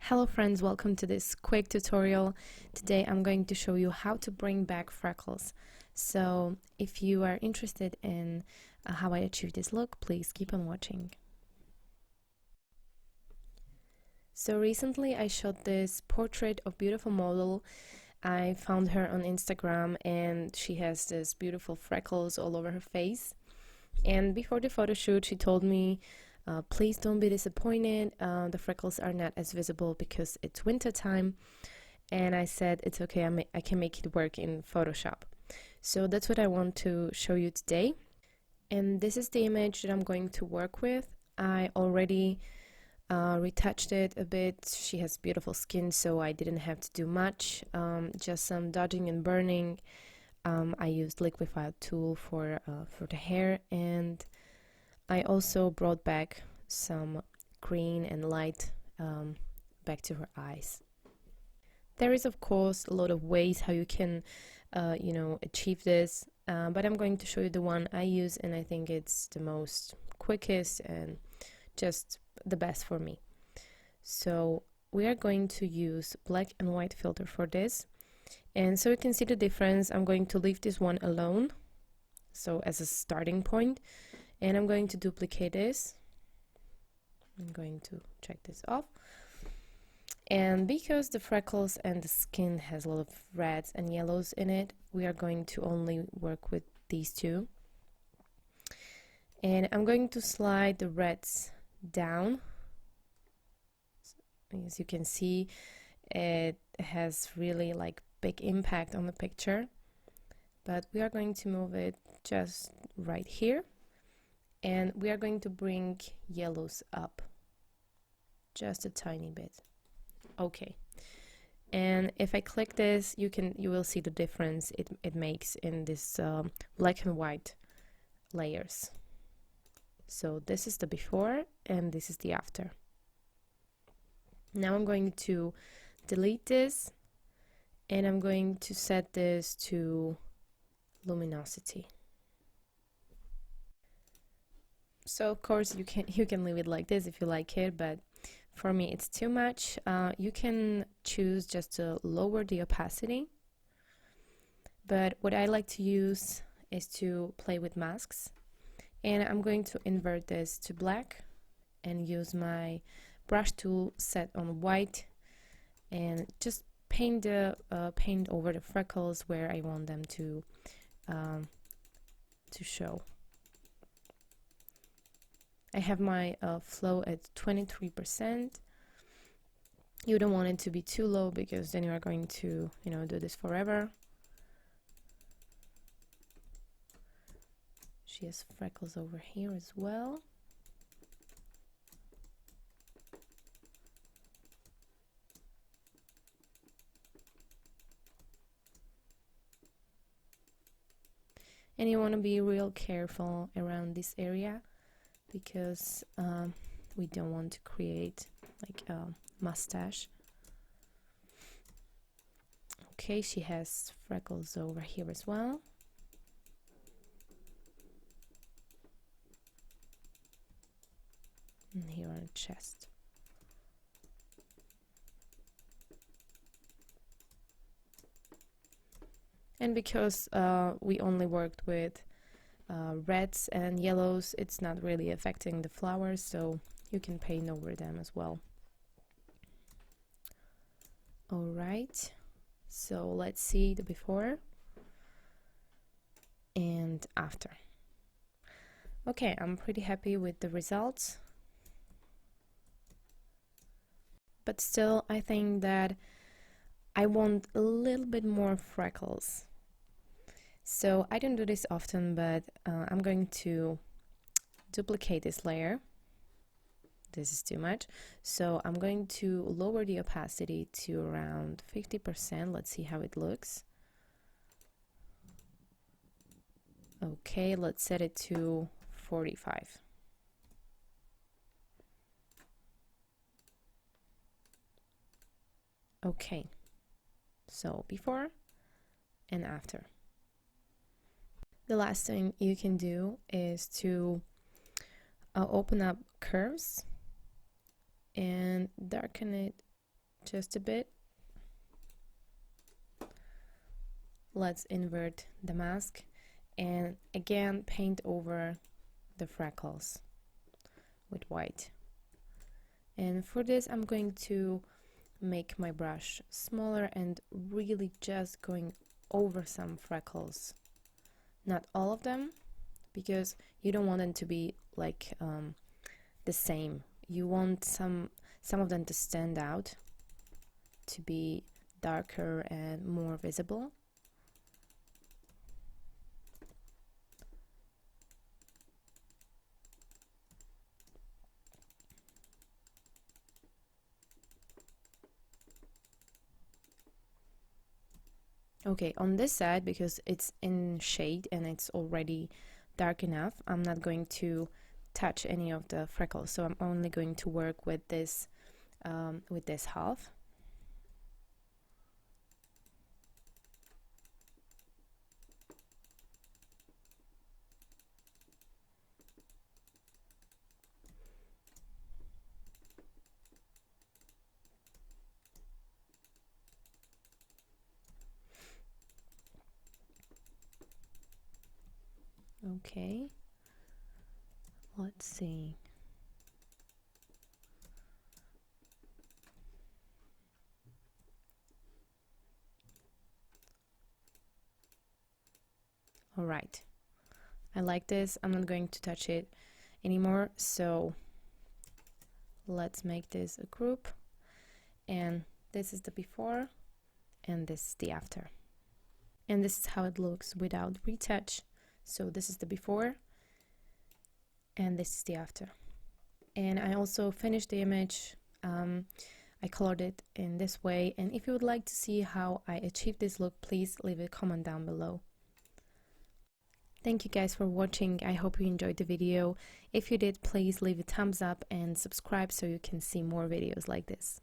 Hello friends, welcome to this quick tutorial. Today I'm going to show you how to bring back freckles. So if you are interested in how I achieved this look, please keep on watching. So recently I shot this portrait of beautiful model. I found her on Instagram and she has this beautiful freckles all over her face. And before the photo shoot she told me please don't be disappointed, the freckles are not as visible because it's winter time. And I said it's okay, I can make it work in Photoshop. So that's what I want to show you today. And this is the image that I'm going to work with. I already retouched it a bit. She has beautiful skin, so I didn't have to do much, just some dodging and burning. I used liquefied tool for the hair, and I also brought back some green and light back to her eyes. There is of course a lot of ways how you can achieve this, but I'm going to show you the one I use, and I think it's the most quickest and just the best for me. So we are going to use black and white filter for this, and so you can see the difference. I'm going to leave this one alone, so as a starting point, and I'm going to duplicate this. I'm going to check this off. And because the freckles and the skin has a lot of reds and yellows in it, we are going to only work with these two. And I'm going to slide the reds down. As you can see, it has really like big impact on the picture, but we are going to move it just right here. And we are going to bring yellows up just a tiny bit. Okay, and if I click this, you will see the difference it makes in this black and white layers. So this is the before and this is the after. Now I'm going to delete this, and I'm going to set this to luminosity. So of course you can leave it like this if you like it, but for me it's too much. You can choose just to lower the opacity, but what I like to use is to play with masks, and I'm going to invert this to black and use my brush tool set on white and just paint over the freckles where I want them to show. I have my flow at 23%. You don't want it to be too low because then you are going to, do this forever. She has freckles over here as well. And you want to be real careful around this area, because we don't want to create like a mustache. Okay, she has freckles over here as well. And here on the chest. And because we only worked with reds and yellows, it's not really affecting the flowers, so you can paint over them as well. Alright, so let's see the before and after. Okay, I'm pretty happy with the results, but still I think that I want a little bit more freckles. So I don't do this often, but I'm going to duplicate this layer. This is too much, so I'm going to lower the opacity to around 50%. Let's see how it looks. Okay, let's set it to 45. Okay, so before and after. The last thing you can do is to open up curves and darken it just a bit. Let's invert the mask and again paint over the freckles with white. And for this I'm going to make my brush smaller and really just going over some freckles. Not all of them, because you don't want them to be like the same. You want some of them to stand out, to be darker and more visible. Okay, on this side, because it's in shade and it's already dark enough, I'm not going to touch any of the freckles, so I'm only going to work with this half. Okay, let's see. All right, I like this. I'm not going to touch it anymore, so let's make this a group, and this is the before and this is the after, and this is how it looks without retouch. So this is the before and this is the after. And I also finished the image. I colored it in this way, and if you would like to see how I achieved this look, please leave a comment down below. Thank you guys for watching. I hope you enjoyed the video. If you did, please leave a thumbs up and subscribe so you can see more videos like this.